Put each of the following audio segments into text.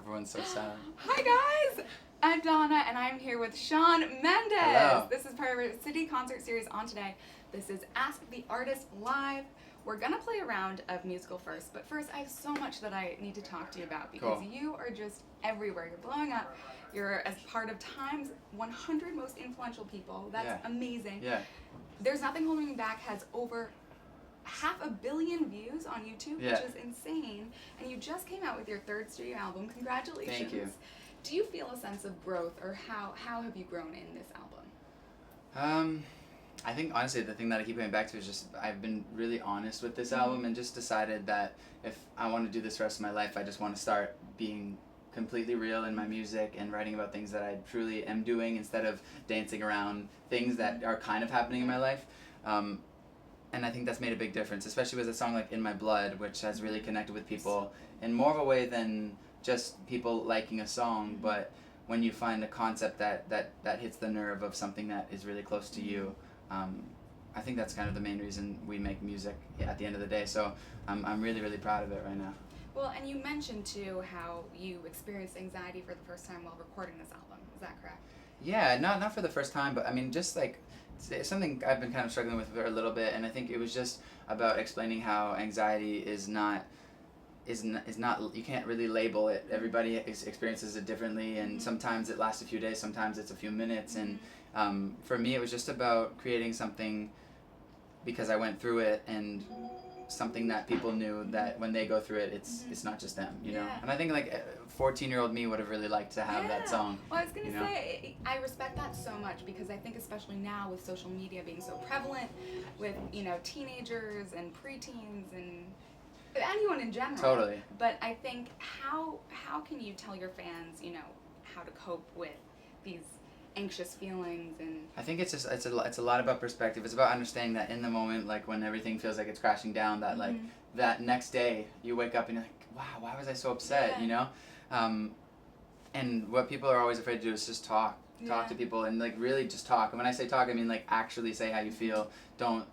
Everyone's so sad. Hi guys! I'm Donna and I'm here with Shawn Mendes. Hello. This is part of our city concert series on today. This is Ask the Artist Live. We're gonna play a round of musical first, but first I have so much that I need to talk to you about because Cool. you are just everywhere. You're blowing up. You're as part of Time's 100 most influential people. That's Yeah. amazing. Yeah. There's Nothing Holding Me Back has over 500 million views on YouTube, Yeah. which is insane. And you just came out with your third studio album. Congratulations. Thank you. Do you feel a sense of growth, or how have you grown in this album? I think honestly the thing that I keep going back to is just I've been really honest with this Mhm. album and just decided that if I want to do this the rest of my life, I just want to start being completely real in my music and writing about things that I truly am doing instead of dancing around things that are kind of happening in my life. And I think that's made a big difference, especially with a song like In My Blood, which has really connected with people in more of a way than just people liking a song, but when you find a concept that hits the nerve of something that is really close to you, I think that's kind of the main reason we make music at the end of the day. So I'm really, really proud of it right now. Well, and you mentioned too how you experienced anxiety for the first time while recording this album. Is that correct? Yeah, not for the first time, but I mean, just like it's something I've been kind of struggling with for a little bit, and I think it was just about explaining how anxiety is not you can't really label it. Everybody experiences it differently, and sometimes it lasts a few days, sometimes it's a few minutes, and for me it was just about creating something because I went through it, and something that people knew that when they go through it, it's not just them, you know. Yeah. And I think like 14-year-old me would have really liked to have that song. Well, I was gonna you know? say I respect that so much because I think especially now with social media being so prevalent, with teenagers and preteens and anyone in general. Totally. But I think how can you tell your fans how to cope with these anxious feelings and I think it's a lot about perspective. It's about understanding that in the moment, like when everything feels like it's crashing down, that like that next day you wake up and you're like, wow, why was I so upset? Yeah. You know, and what people are always afraid to do is just talk to people and like really just talk. And when I say talk, I mean like actually say how you feel. Don't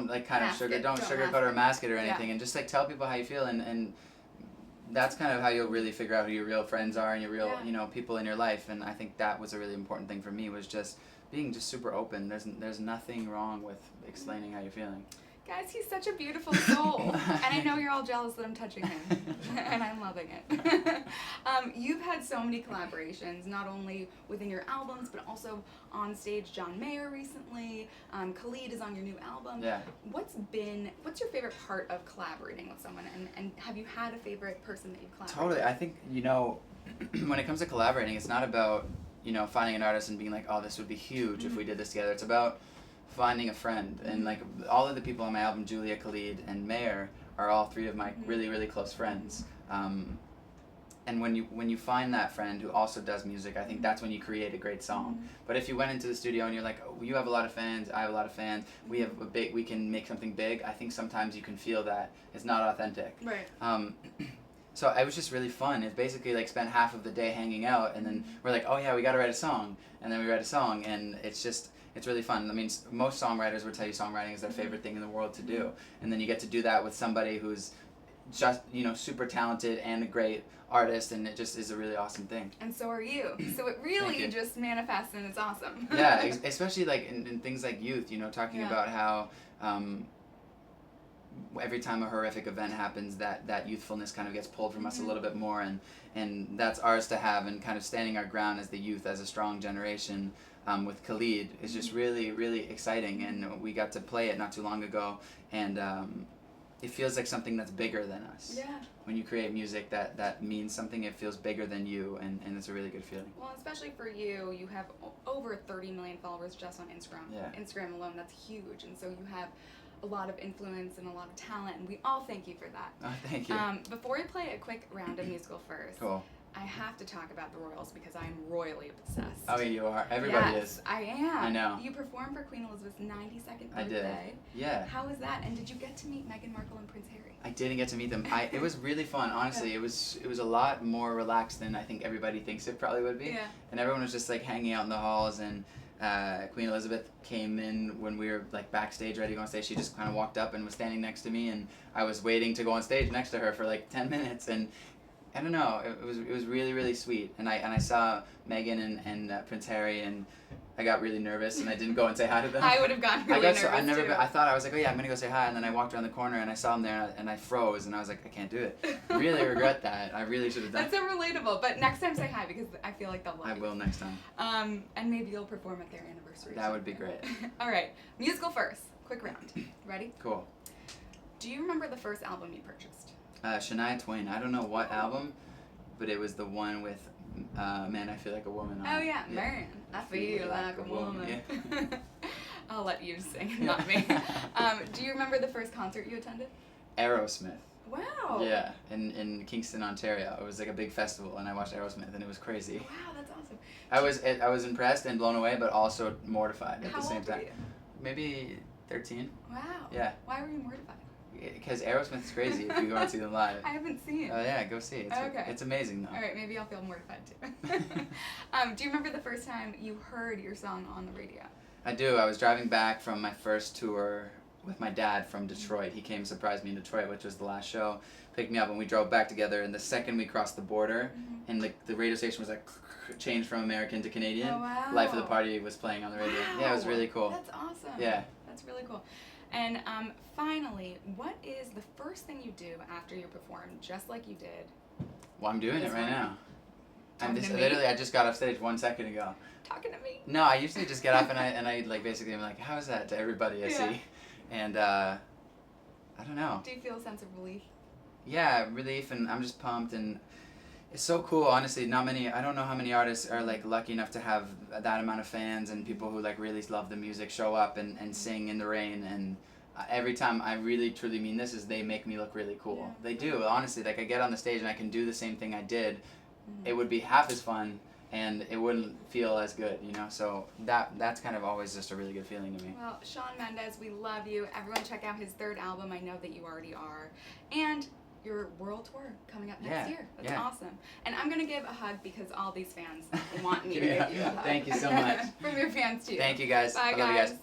like kind of sugarcoat or mask it or anything, and just like tell people how you feel, and that's kind of how you'll really figure out who your real friends are and your real people in your life. And I think that was a really important thing for me, was just being just super open. There's nothing wrong with explaining how you're feeling. Guys, he's such a beautiful soul. And I know you're all jealous that I'm touching him. And I'm loving it. You've had so many collaborations, not only within your albums, but also on stage. John Mayer recently. Khalid is on your new album. Yeah. What's your favorite part of collaborating with someone? And have you had a favorite person that you've collaborated Totally. I think, when it comes to collaborating, it's not about, finding an artist and being like, oh, this would be huge if we did this together. It's about finding a friend, and like all of the people on my album, Julia, Khalid, and Mayer, are all three of my really, really close friends. And when you find that friend who also does music, I think that's when you create a great song. But if you went into the studio and you're like, oh, you have a lot of fans, I have a lot of fans, we can make something big, I think sometimes you can feel that it's not authentic. Right. So it was just really fun. It's basically like spent half of the day hanging out, and then we're like, oh yeah, we got to write a song, and then we write a song, and it's really fun. I mean, most songwriters would tell you songwriting is their favorite thing in the world to do, and then you get to do that with somebody who's just super talented and a great artist, and it just is a really awesome thing. And so are you. So it really just manifests, and it's awesome. Yeah, especially like in things like youth, talking about how every time a horrific event happens, that youthfulness kind of gets pulled from us a little bit more, and that's ours to have, and kind of standing our ground as the youth, as a strong generation. With Khalid is just really, really exciting, and we got to play it not too long ago, and it feels like something that's bigger than us. Yeah. When you create music that means something, it feels bigger than you, and it's a really good feeling. Well, especially for you, you have over 30 million followers just on Instagram. Yeah. Instagram alone, that's huge, and so you have a lot of influence and a lot of talent, and we all thank you for that. Oh, thank you. Before we play a quick round of musical first, Cool. I have to talk about the Royals because I'm royally obsessed. Oh, you are. Everybody yes, is. I am. I know. You performed for Queen Elizabeth's 92nd birthday. I did. Yeah. How was that? And did you get to meet Meghan Markle and Prince Harry? I didn't get to meet them. It was really fun, honestly. It was a lot more relaxed than I think everybody thinks it probably would be. Yeah. And everyone was just like hanging out in the halls, and Queen Elizabeth came in when we were like backstage ready to go on stage. She just kind of walked up and was standing next to me, and I was waiting to go on stage next to her for like 10 minutes, and I don't know. It was really, really sweet. And I saw Megan and Prince Harry, and I got really nervous, and I didn't go and say hi to them. I would have gotten really nervous too. I thought, I was like, oh yeah, I'm gonna go say hi, and then I walked around the corner and I saw him there, and I froze, and I was like, I can't do it. I really regret that. I really should have done. That's so relatable. But next time say hi, because I feel like they'll love I will next time. And maybe you'll perform at their anniversary. That would be great. All right, musical first. Quick round. Ready? Cool. Do you remember the first album you purchased? Shania Twain. I don't know what album, but it was the one with Man, I Feel Like a Woman on Oh it. yeah, Man, I Feel Like a Woman. Yeah. I'll let you sing, not me. Do you remember the first concert you attended? Aerosmith. Wow. Yeah, in Kingston, Ontario. It was like a big festival, and I watched Aerosmith, and it was crazy. Wow, that's awesome. I was impressed and blown away, but also mortified at How the same old were time. you? Maybe 13. Wow. Yeah. Why were you mortified? Because Aerosmith's crazy if you go and see them live. I haven't seen it. Oh yeah, go see it. Okay. It's amazing though. All right, maybe I'll feel mortified too. Do you remember the first time you heard your song on the radio? I do. I was driving back from my first tour with my dad from Detroit. He came and surprised me in Detroit, which was the last show. Picked me up, and we drove back together. And the second we crossed the border, and the radio station was like changed from American to Canadian. Oh, wow. Life of the Party was playing on the radio. Wow. Yeah, it was really cool. That's awesome. Yeah. That's really cool. And finally, what is the first thing you do after you perform, just like you did? Well, I'm doing it right now. Talking to me? Literally, I just got off stage 1 second ago. Talking to me? No, I usually just get up and I like basically I'm like, how is that to everybody I see? And I don't know. Do you feel a sense of relief? Yeah, relief, and I'm just pumped, and it's so cool. Honestly, I don't know how many artists are like lucky enough to have that amount of fans and people who like really love the music show up and sing in the rain. And every time, I really truly mean this, is they make me look really cool. Yeah. They do, honestly. Like I get on the stage and I can do the same thing I did. It would be half as fun, and it wouldn't feel as good, you know. So that's kind of always just a really good feeling to me. Well, Shawn Mendes, we love you. Everyone check out his third album. I know that you already are. And your world tour coming up next year. That's awesome. And I'm going to give a hug because all these fans want me to give you a hug. Thank you so much. From your fans, too. Thank you, guys. Bye, I love you guys.